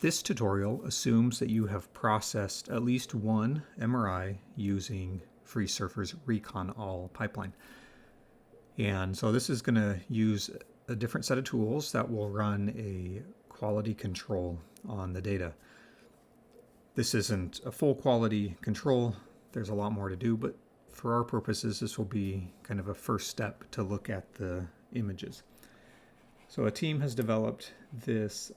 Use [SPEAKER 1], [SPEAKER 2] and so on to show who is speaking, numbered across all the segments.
[SPEAKER 1] This tutorial assumes that you have processed at least one MRI using FreeSurfer's Recon All pipeline. And so this is going to use a different set of tools that will run a quality control on the data. This isn't a full quality control. There's a lot more to do, but for our purposes, this will be kind of a first step to look at the images. So a team has developed this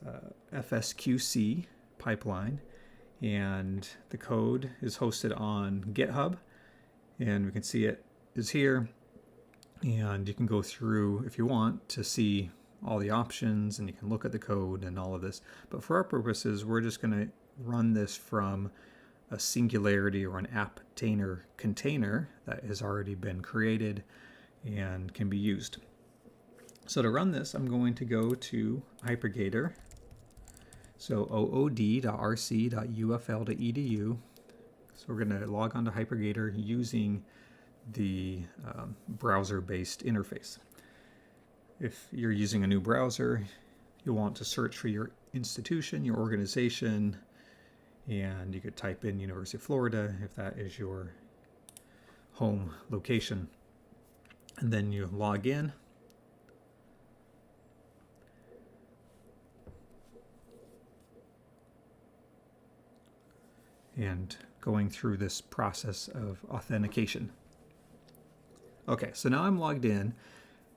[SPEAKER 1] FSQC pipeline, and the code is hosted on GitHub, and we can see it is here, and you can go through if you want to see all the options, and you can look at the code and all of this. But for our purposes, we're just going to run this from a Singularity or an Apptainer container that has already been created and can be used. So to run this, I'm going to go to Hypergator, so ood.rc.ufl.edu. So we're going to log on to Hypergator using the browser-based interface. If you're using a new browser, you'll want to search for your institution, your organization, and you could type in University of Florida if that is your home location. And then you log in. And going through this process of authentication. Okay, so now I'm logged in,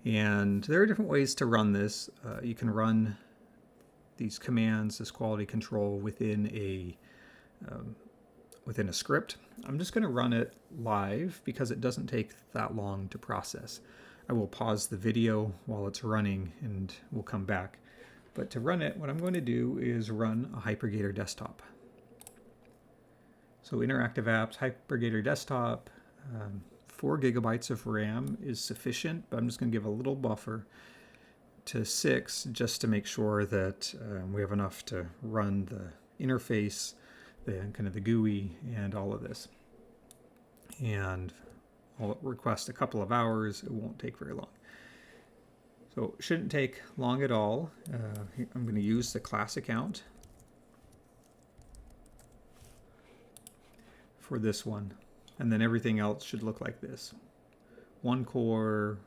[SPEAKER 1] and there are different ways to run this. You can run these commands, this quality control, within a script. I'm just going to run it live because it doesn't take that long to process. I will pause the video while it's running, and we'll come back. But to run it, what I'm going to do is run a Hypergator desktop. So interactive apps, Hypergator desktop, 4 gigabytes of RAM is sufficient, but I'm just going to give a little buffer to 6 just to make sure that we have enough to run the interface, kind of the GUI, and all of this. And I'll request a couple of hours. It won't take very long. So it shouldn't take long at all. I'm going to use the class account for this one, and then everything else should look like this: 1 core,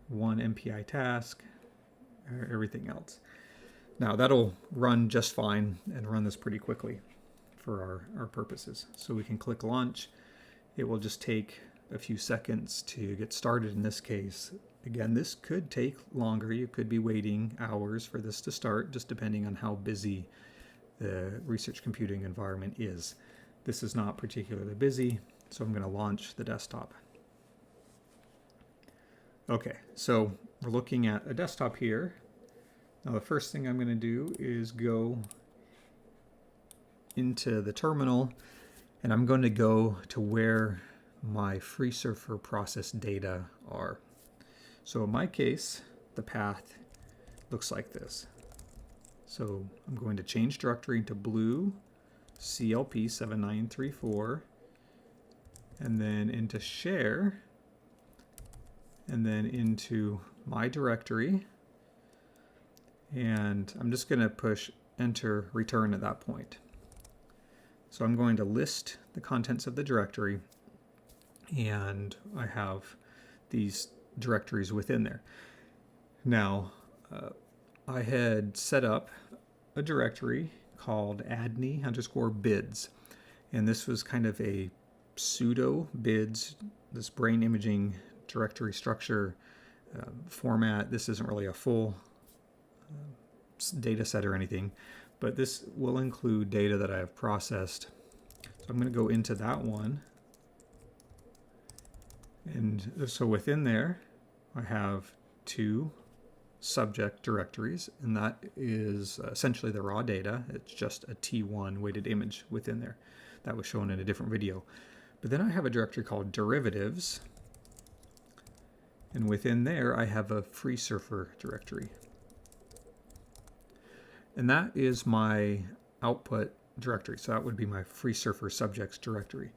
[SPEAKER 1] 1 MPI task, everything else. Now that'll run just fine and run this pretty quickly for our purposes. So we can click launch. It will just take a few seconds to get started in this case. Again, this could take longer. You could be waiting hours for this to start, just depending on how busy the research computing environment is. This is not particularly busy, so I'm going to launch the desktop. Okay, so we're looking at a desktop here. Now the first thing I'm going to do is go into the terminal, and I'm going to go to where my FreeSurfer process data are. So in my case, the path looks like this. So I'm going to change directory into blue CLP 7934, and then into share, and then into my directory, and I'm just going to push enter return at that point. So I'm going to list the contents of the directory, and I have these directories within there. Now I had set up a directory called adni_bids, and this was kind of a pseudo bids, this brain imaging directory structure format. This isn't really a full data set or anything, but this will include data that I have processed. So I'm going to go into that one, and so within there I have 2 subject directories, and that is essentially the raw data. It's just a T1 weighted image within there. That was shown in a different video. But then I have a directory called derivatives, and within there I have a FreeSurfer directory. And that is my output directory. So that would be my FreeSurfer subjects directory.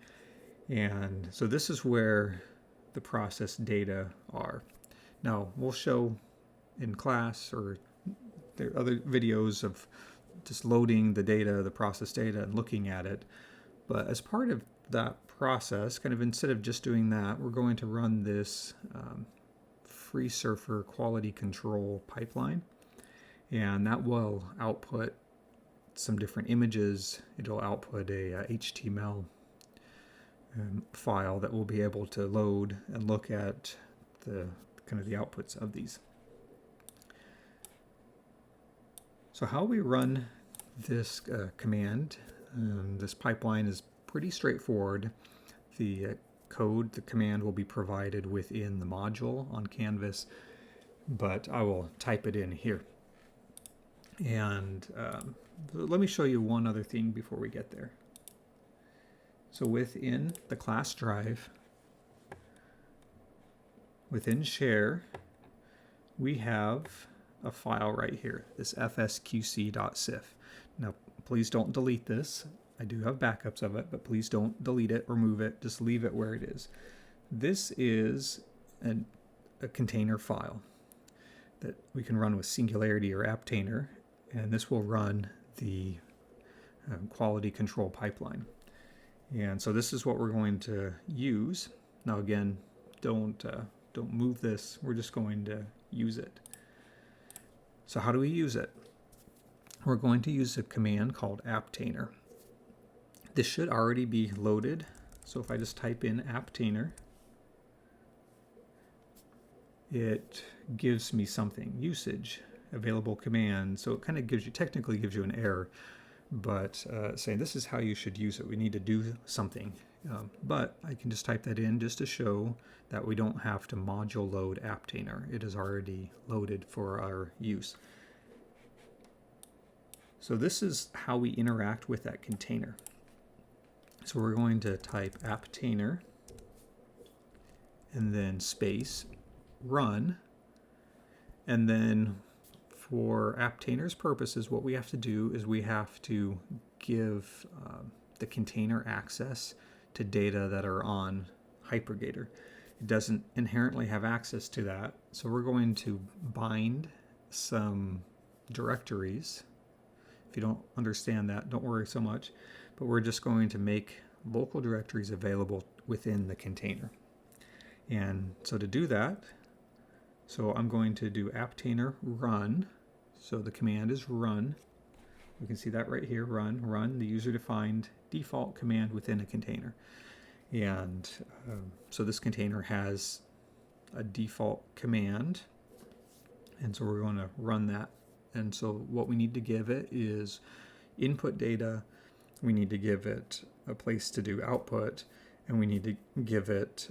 [SPEAKER 1] And so this is where the process data are. Now we'll show in class, or there are other videos of just loading the data, the process data, and looking at it. But as part of that process, kind of instead of just doing that, we're going to run this FreeSurfer quality control pipeline, and that will output some different images. It'll output a HTML file that we'll be able to load and look at the kind of the outputs of these. So how we run this command, this pipeline is pretty straightforward. The code, the command will be provided within the module on Canvas, but I will type it in here. And let me show you one other thing before we get there. So within the class drive, within share, we have a file right here, this FSQC.sif. Now, please don't delete this. I do have backups of it, but please don't delete it, remove it, just leave it where it is. This is a container file that we can run with Singularity or Apptainer, and this will run the quality control pipeline. And so this is what we're going to use. Now again, don't move this. We're just going to use it. So how do we use it? We're going to use a command called Apptainer. This should already be loaded. So if I just type in Apptainer, it gives me something, usage, available command. So it kind of technically gives you an error, but saying this is how you should use it. We need to do something. But I can just type that in just to show that we don't have to module load Apptainer. It is already loaded for our use. So this is how we interact with that container. So we're going to type Apptainer and then space run, and then for Apptainer's purposes, what we have to do is we have to give the container access to data that are on Hypergator. It doesn't inherently have access to that, so we're going to bind some directories. If you don't understand that, don't worry so much, but we're just going to make local directories available within the container. And so to do that, so I'm going to do Apptainer run. So the command is run. We can see that right here, run the user-defined default command within a container. And so this container has a default command, and so we're going to run that. And so what we need to give it is input data, we need to give it a place to do output, and we need to give it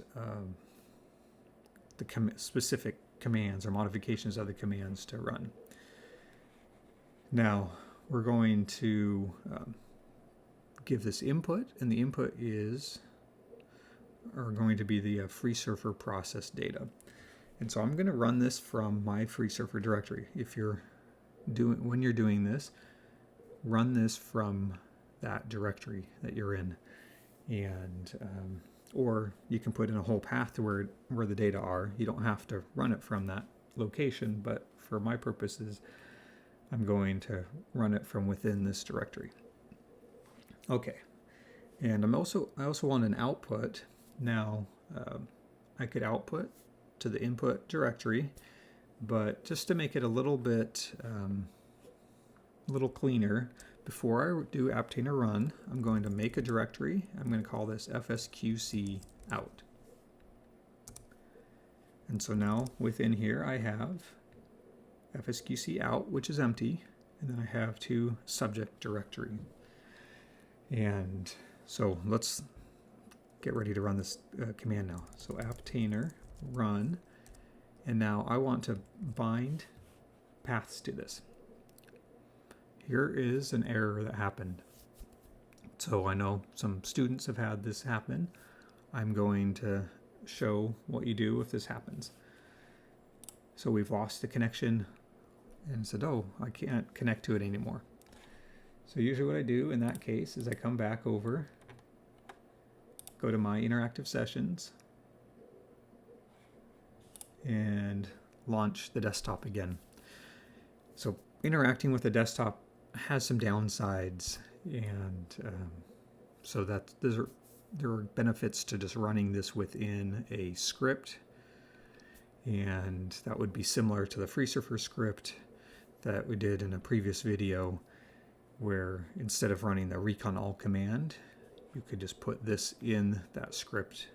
[SPEAKER 1] the specific commands or modifications of the commands to run. Now we're going to give this input, and the input are going to be the FreeSurfer process data. And so I'm going to run this from my FreeSurfer directory. When you're doing this, run this from that directory that you're in, and or you can put in a whole path to where the data are. You don't have to run it from that location, but for my purposes, I'm going to run it from within this directory. Okay, and I also want an output. Now I could output to the input directory, but just to make it a little bit cleaner, before I do Apptainer run, I'm going to make a directory. I'm going to call this FSQC out. And so now within here I have FSQC out, which is empty, and then I have two subject directory. And so let's get ready to run this command now. So Apptainer run, and now I want to bind paths to this. Here is an error that happened. So I know some students have had this happen. I'm going to show what you do if this happens. So we've lost the connection and said, oh, I can't connect to it anymore. So usually what I do in that case is I come back over, go to my interactive sessions, and launch the desktop again. So interacting with the desktop has some downsides, and so there are benefits to just running this within a script, and that would be similar to the FreeSurfer script that we did in a previous video, where instead of running the recon all command, you could just put this in that script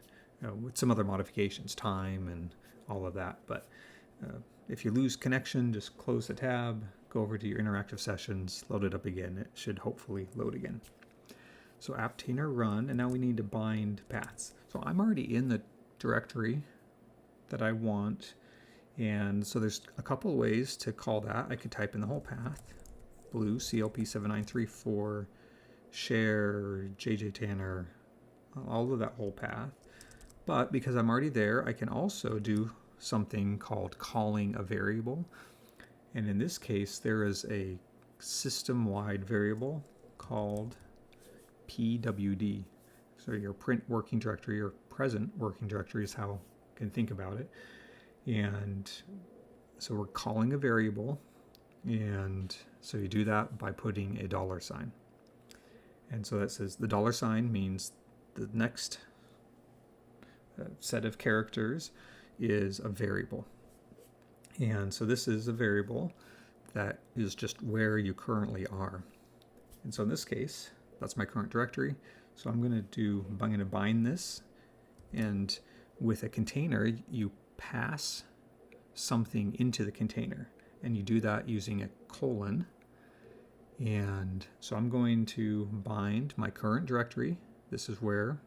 [SPEAKER 1] with some other modifications, time and all of that. But if you lose connection, just close the tab, go over to your interactive sessions, load it up again. It should hopefully load again. So Apptainer run, and now we need to bind paths. So I'm already in the directory that I want, and so there's a couple of ways to call that. I could type in the whole path, blue CLP7934, share, JJ Tanner, all of that whole path. But because I'm already there, I can also do something called calling a variable. And in this case, there is a system-wide variable called PWD. So your print working directory or present working directory is how you can think about it. And so we're calling a variable, and so you do that by putting a $sign. And so that says the $sign means the next set of characters is a variable. And so this is a variable that is just where you currently are. And so in this case, that's my current directory. So I'm going to bind this, and with a container, you pass something into the container, and you do that using a colon. And so I'm going to bind my current directory. This is where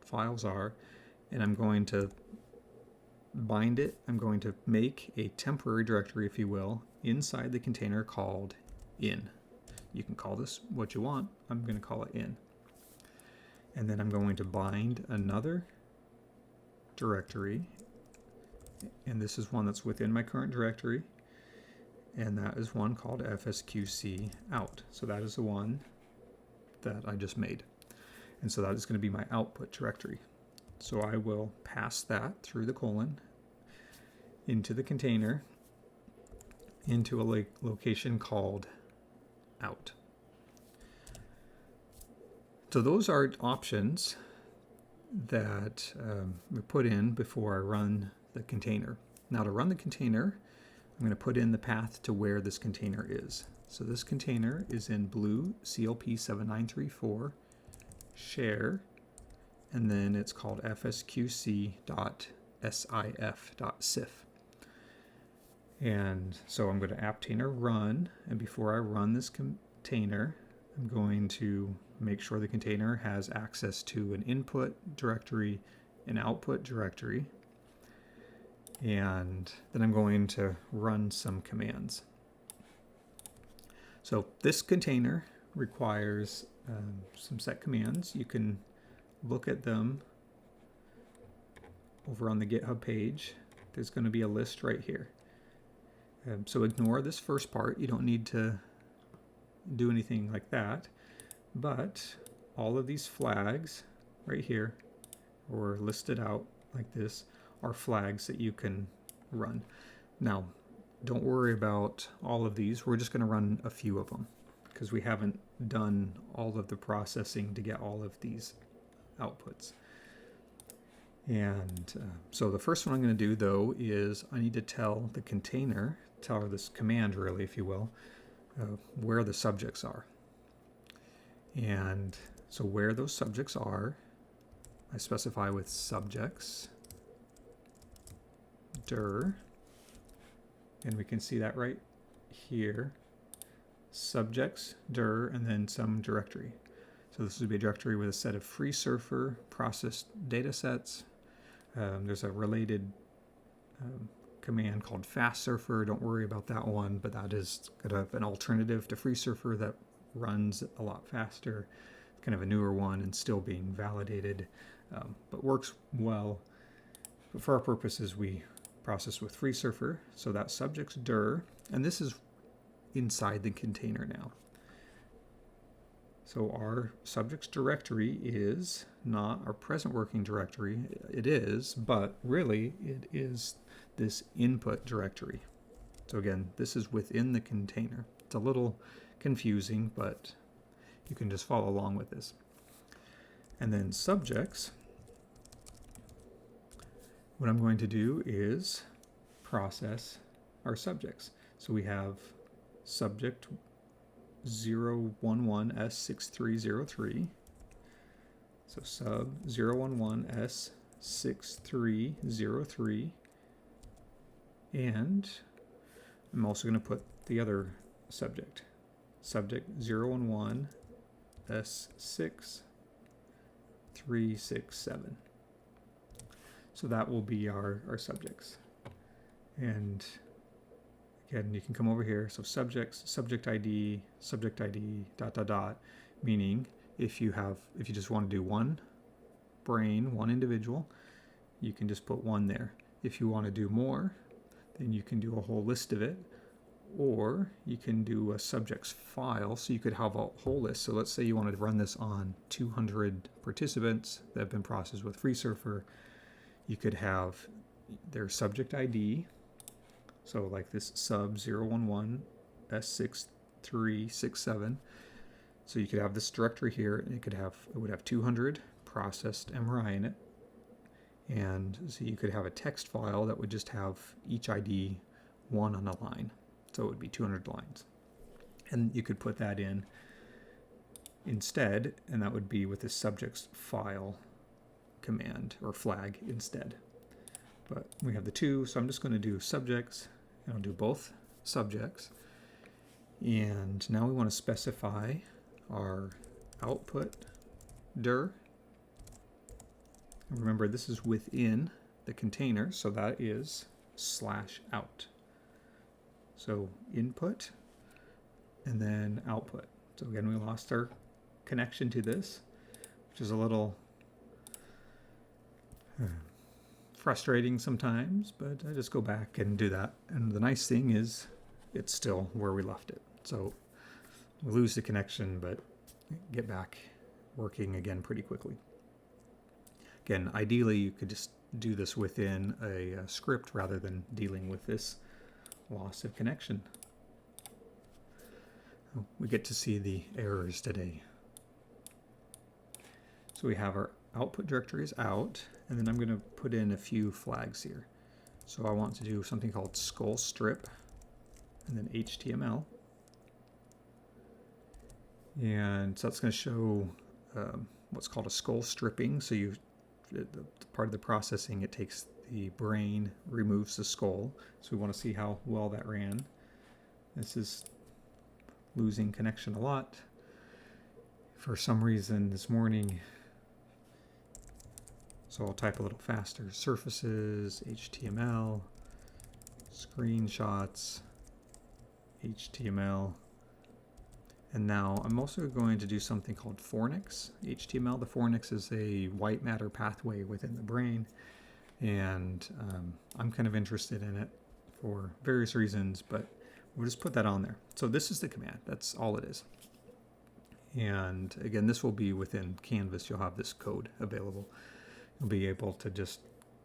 [SPEAKER 1] files are, and I'm going to bind it. I'm going to make a temporary directory, if you will, inside the container called in. You can call this what you want. I'm going to call it in. And then I'm going to bind another directory, and this is one that's within my current directory, and that is one called FSQC out. So that is the one that I just made. And so that is going to be my output directory. So I will pass that through the colon into the container into a location called out. So those are options that we put in before I run the container. Now to run the container, I'm going to put in the path to where this container is. So this container is in blue CLP7934 share, and then it's called fsqc.sif.sif. And so I'm going to Apptainer run, and before I run this container, I'm going to make sure the container has access to an input directory, an output directory, and then I'm going to run some commands. So this container requires some set commands. You can look at them over on the GitHub page. There's going to be a list right here. So ignore this first part. You don't need to do anything like that. But all of these flags right here, or listed out like this, are flags that you can run. Now, don't worry about all of these. We're just going to run a few of them because we haven't done all of the processing to get all of these outputs. And so the first one I'm going to do, though, is I need to tell the container, tell this command, really, if you will, where the subjects are. And so where those subjects are, I specify with subjects dir, and we can see that right here, subjects dir, and then some directory. So this would be a directory with a set of FreeSurfer processed data sets. There's a related command called FastSurfer. Don't worry about that one, but that is kind of an alternative to FreeSurfer that runs a lot faster. It's kind of a newer one and still being validated, but works well. But for our purposes, we process with FreeSurfer. So that subject's dir, and this is inside the container now. So our subjects directory is not our present working directory. It is, but really it is this input directory. So again, this is within the container. It's a little confusing, but you can just follow along with this. And then subjects, what I'm going to do is process our subjects. So we have subject 011S6303. So sub 011S6303. And I'm also going to put the other subject, subject 011S6367. So that will be our subjects. And again, you can come over here. So subjects, subject ID, dot, dot, dot, meaning if you just want to do one brain, one individual, you can just put one there. If you want to do more, then you can do a whole list of it, or you can do a subjects file, so you could have a whole list. So let's say you wanted to run this on 200 participants that have been processed with FreeSurfer. You could have their subject ID, so like this sub 011S6367. So you could have this directory here, and it would have 200 processed MRI in it. And so you could have a text file that would just have each ID one on a line. So it would be 200 lines. And you could put that in instead, and that would be with the subjects file command or flag instead. But we have the two, so I'm just going to do subjects, and I'll do both subjects. And now we want to specify our output dir. Remember, this is within the container, so that is /out. So input and then output. So again, we lost our connection to this, which is a little frustrating sometimes, but I just go back and do that. And the nice thing is it's still where we left it. So we lose the connection, but get back working again pretty quickly. Again, ideally, you could just do this within a script rather than dealing with this loss of connection. We get to see the errors today. So we have our output directory is out, and then I'm going to put in a few flags here. So I want to do something called skull strip, and then HTML. And so that's going to show what's called a skull stripping. So the part of the processing, it takes the brain, removes the skull. So we want to see how well that ran. This is losing connection a lot. For some reason this morning, so I'll type a little faster. Surfaces, HTML, screenshots, HTML. And now I'm also going to do something called Fornix HTML. The Fornix is a white matter pathway within the brain, and I'm kind of interested in it for various reasons, but we'll just put that on there. So this is the command. That's all it is. And again, this will be within Canvas. You'll have this code available. You'll be able to just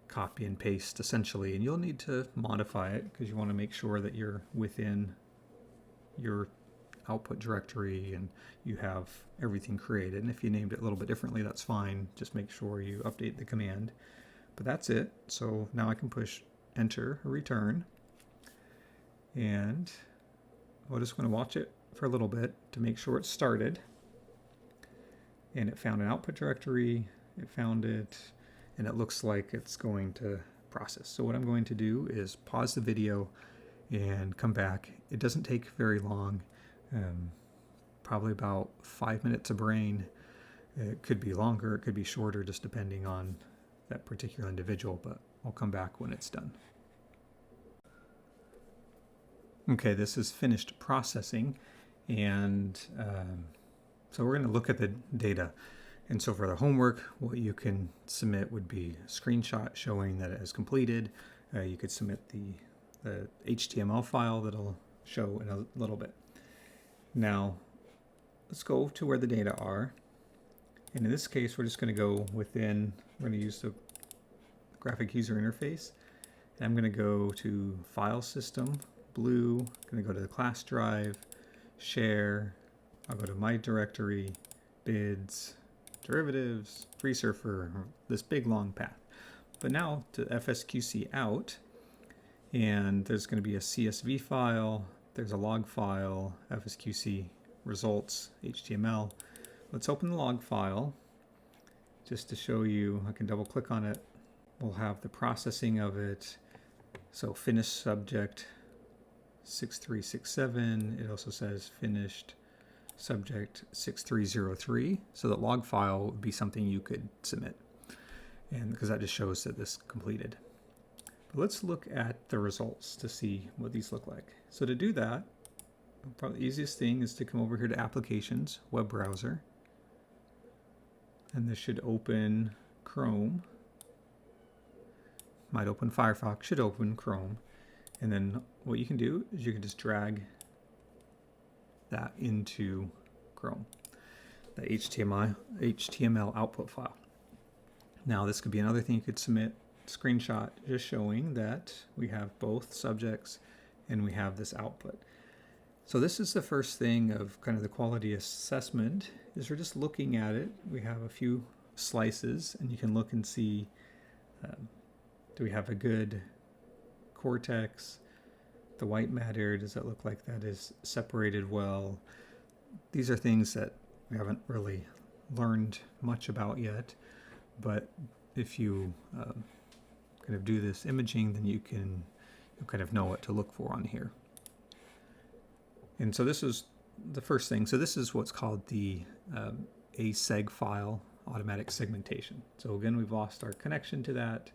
[SPEAKER 1] copy and paste essentially, and you'll need to modify it because you want to make sure that you're within your output directory and you have everything created. And if you named it a little bit differently, that's fine. Just make sure you update the command. But that's it. So now I can push enter or return, and we're just going to watch it for a little bit to make sure it started. And it found an output directory, it found it, and it looks like it's going to process. So what I'm going to do is pause the video and come back. It doesn't take very long. Probably about 5 minutes a brain. It could be longer, it could be shorter, just depending on that particular individual, but I'll come back when it's done. Okay, this is finished processing, and so we're going to look at the data. And so for the homework, what you can submit would be a screenshot showing that it has completed. You could submit the HTML file that'll show in a little bit. Now, let's go to where the data are. And in this case, we're just going to go within, we're going to use the graphic user interface. And I'm going to go to File System, Blue, I'm going to go to the class drive, share, I'll go to my directory, bids, derivatives, FreeSurfer, this big long path. But now to FSQC out, and there's going to be a CSV file, there's a log file, FSQC results, HTML. Let's open the log file just to show you. I can double click on it. We'll have the processing of it. So finished subject 6367. It also says finished subject 6303. So the log file would be something you could submit, and because that just shows that this completed. But let's look at the results to see what these look like. So to do that, probably the easiest thing is to come over here to Applications, Web Browser, and this should open Chrome. Might open Firefox, should open Chrome. And then what you can do is you can just drag that into Chrome, the HTML output file. Now this could be another thing you could submit, screenshot just showing that we have both subjects and we have this output. So this is the first thing of kind of the quality assessment, is we're just looking at it. We have a few slices and you can look and see, do we have a good cortex? The white matter, does it look like that is separated well? These are things that we haven't really learned much about yet, but if you kind of do this imaging, then you'll kind of know what to look for on here. And so this is the first thing. So this is what's called the aseg file, automatic segmentation. So again, we've lost our connection to that.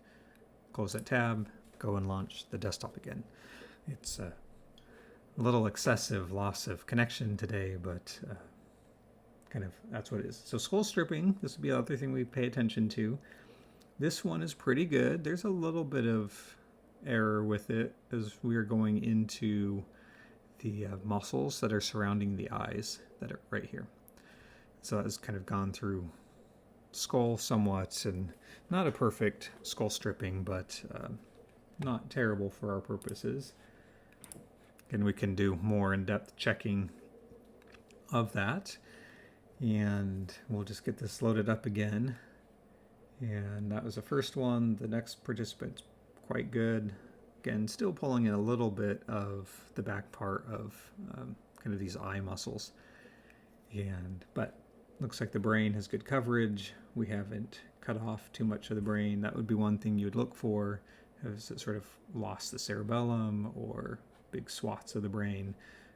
[SPEAKER 1] Close that tab, go and launch the desktop again. It's a little excessive loss of connection today, but kind of that's what it is. So scroll stripping, this would be the other thing we pay attention to. This one is pretty good. There's a little bit of error with it as we are going into the muscles that are surrounding the eyes that are right here. So it's kind of gone through skull somewhat, and not a perfect skull stripping, but not terrible for our purposes. And we can do more in-depth checking of that. And we'll just get this loaded up again. And that was the first one. The next participant's quite good. Again, still pulling in a little bit of the back part of kind of these eye muscles. But looks like the brain has good coverage. We haven't cut off too much of the brain. That would be one thing you'd look for. Has it sort of lost the cerebellum or big swaths of the brain?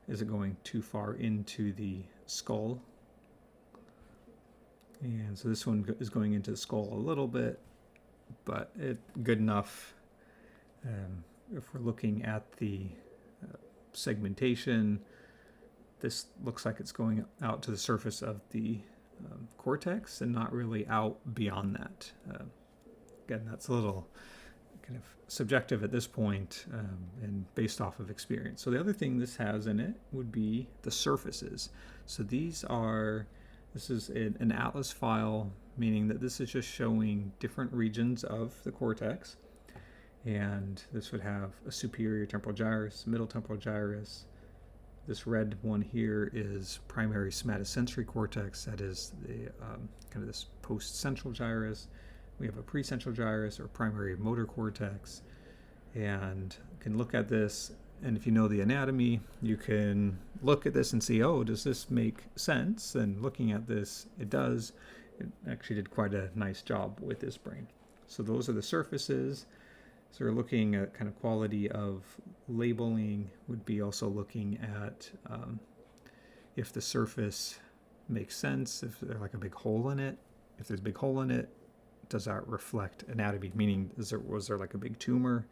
[SPEAKER 1] Is it going too far into the skull? And so this one is going into the skull a little bit, but good enough. If we're looking at the segmentation, this looks like it's going out to the surface of the cortex and not really out beyond that. Again, that's a little kind of subjective at this point, and based off of experience. So the other thing this has in it would be the surfaces. So this is an atlas file, meaning that this is just showing different regions of the cortex. And this would have a superior temporal gyrus, middle temporal gyrus. This red one here is primary somatosensory cortex. That is the kind of this post-central gyrus. We have a precentral gyrus or primary motor cortex, and can look at this. And if you know the anatomy, you can look at this and see, oh, does this make sense? And looking at this, it does. It actually did quite a nice job with this brain. So those are the surfaces. So we're looking at kind of quality of labeling, would be also looking at if the surface makes sense, if there's like a big hole in it. If there's a big hole in it, does that reflect anatomy? Meaning, was there like a big tumor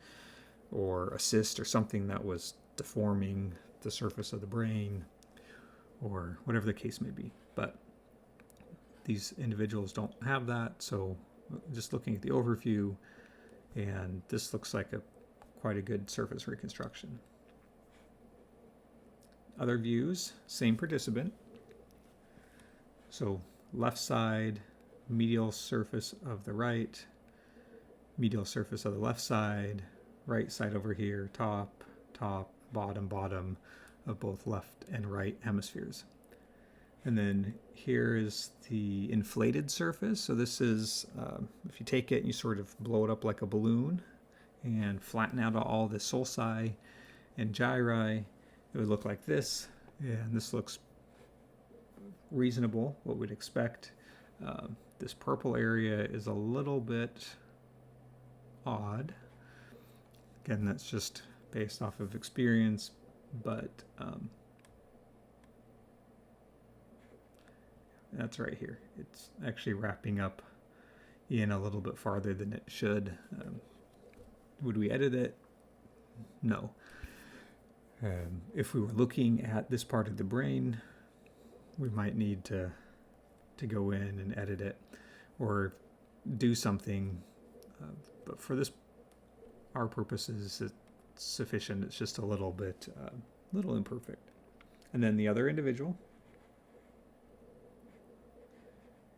[SPEAKER 1] or a cyst or something that was deforming the surface of the brain, or whatever the case may be. But these individuals don't have that, so just looking at the overview, and this looks like quite a good surface reconstruction. Other views, same participant. So left side, medial surface of the right, medial surface of the left side, right side over here, top, bottom of both left and right hemispheres. And then here is the inflated surface. So this is, if you take it and you sort of blow it up like a balloon and flatten out all the sulci and gyri, it would look like this. And this looks reasonable, what we'd expect. This purple area is a little bit odd. Again, that's just based off of experience, but that's right here. It's actually wrapping up in a little bit farther than it should. Would we edit it? No. If we were looking at this part of the brain, we might need to go in and edit it or do something. But for this, our purposes, it's sufficient. It's just a little bit, little imperfect. And then the other individual.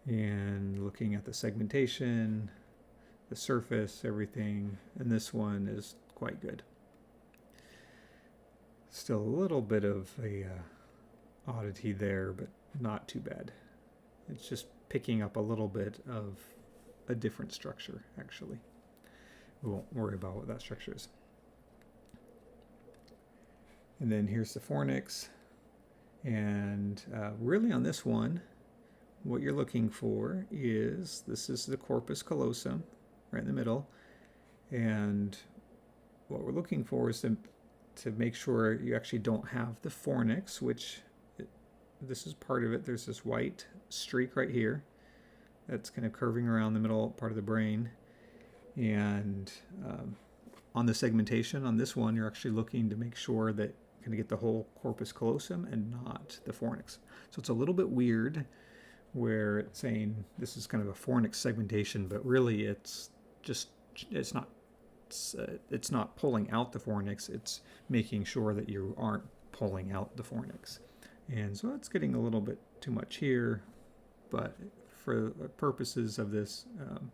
[SPEAKER 1] And looking at the segmentation, the surface, everything, and this one is quite good. Still a little bit of a oddity there, but not too bad. It's just picking up a little bit of a different structure, actually. We won't worry about what that structure is. And then here's the fornix. And really on this one, what you're looking for is, this is the corpus callosum, right in the middle. And what we're looking for is to make sure you actually don't have the fornix, which this is part of it. There's this white streak right here that's kind of curving around the middle part of the brain. And on the segmentation on this one, you're actually looking to make sure that you're going to get the whole corpus callosum and not the fornix. So it's a little bit weird where it's saying this is kind of a fornix segmentation, but really it's not pulling out the fornix, it's making sure that you aren't pulling out the fornix. And so it's getting a little bit too much here, but for the purposes of this,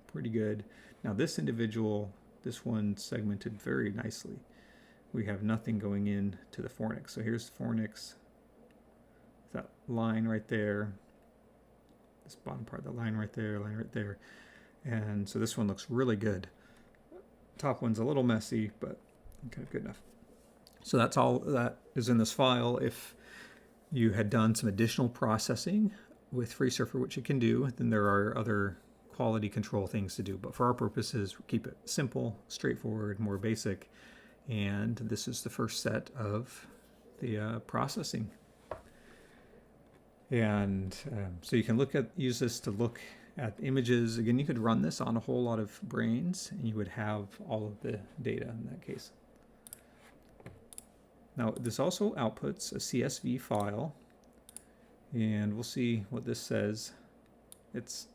[SPEAKER 1] pretty good. Now this individual, this one segmented very nicely. We have nothing going in to the fornix. So here's the fornix, that line right there, this bottom part, the line right there. And so this one looks really good. Top one's a little messy, but kind of good enough. So that's all that is in this file. If you had done some additional processing with FreeSurfer, which you can do, then there are other quality control things to do. But for our purposes, keep it simple, straightforward, more basic. And this is the first set of the processing. And so you can use this to look at images. Again, you could run this on a whole lot of brains and you would have all of the data in that case. Now, this also outputs a CSV file, and we'll see what this says. This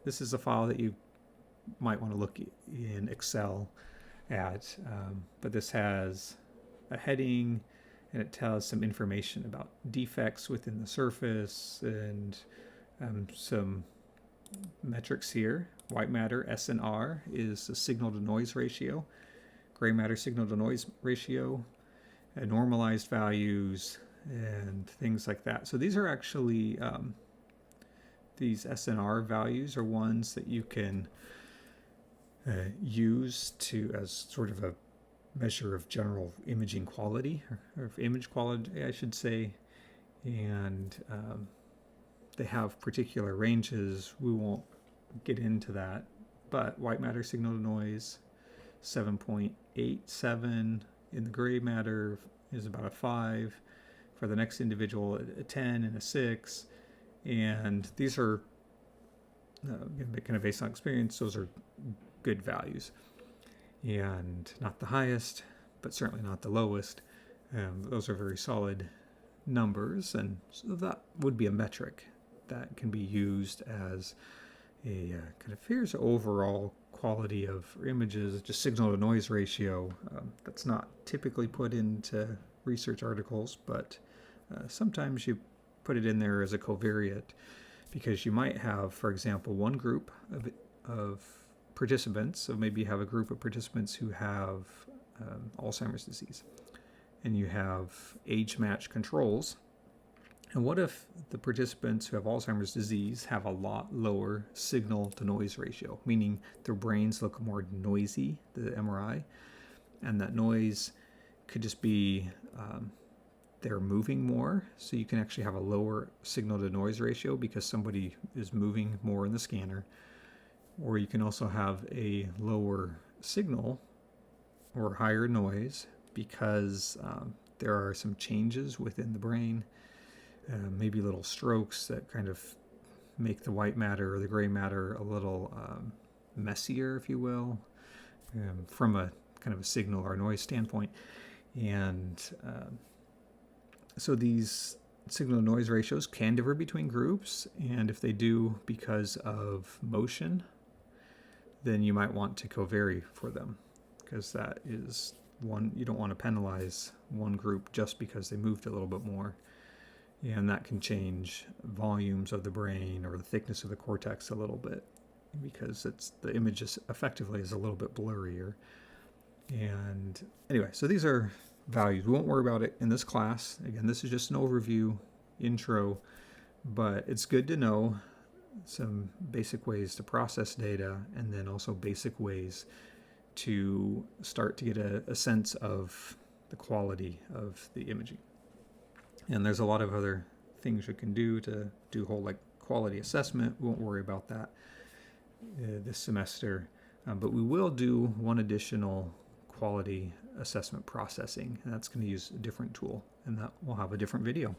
[SPEAKER 1] is a file that you might want to look in Excel at, but this has a heading, and it tells some information about defects within the surface and some metrics here. White matter, SNR, is the signal to noise ratio. Gray matter signal to noise ratio, normalized values, and things like that. So these are actually, these SNR values are ones that you can use as sort of a measure of general imaging quality, or of image quality, I should say. And they have particular ranges. We won't get into that. But white matter signal to noise, 7.87. In the gray matter is about a 5. For the next individual, a 10 and a 6. And these are kind of based on experience. Those are good values. And not the highest, but certainly not the lowest. Those are very solid numbers, and so that would be a metric that can be used as a kind of, here's overall quality of images, just signal to noise ratio. That's not typically put into research articles, but sometimes you put it in there as a covariate, because you might have, for example, one group of participants. So maybe you have a group of participants who have Alzheimer's disease, and you have age match controls. And what if the participants who have Alzheimer's disease have a lot lower signal to noise ratio, meaning their brains look more noisy, the MRI, and that noise could just be they're moving more, so you can actually have a lower signal to noise ratio because somebody is moving more in the scanner. Or you can also have a lower signal or higher noise because there are some changes within the brain, maybe little strokes that kind of make the white matter or the gray matter a little messier, if you will, from a kind of a signal or noise standpoint. And so these signal to noise ratios can differ between groups, and if they do because of motion, then you might want to covary for them, because that is one, you don't want to penalize one group just because they moved a little bit more, and that can change volumes of the brain or the thickness of the cortex a little bit, because it's the image is effectively is a little bit blurrier. And anyway, so these are values. We won't worry about it in this class. Again, this is just an overview, intro, but it's good to know some basic ways to process data, and then also basic ways to start to get a sense of the quality of the imaging. And there's a lot of other things you can do to do whole like quality assessment. We won't worry about that this semester, but we will do one additional quality assessment processing, and that's going to use a different tool, and that will have a different video.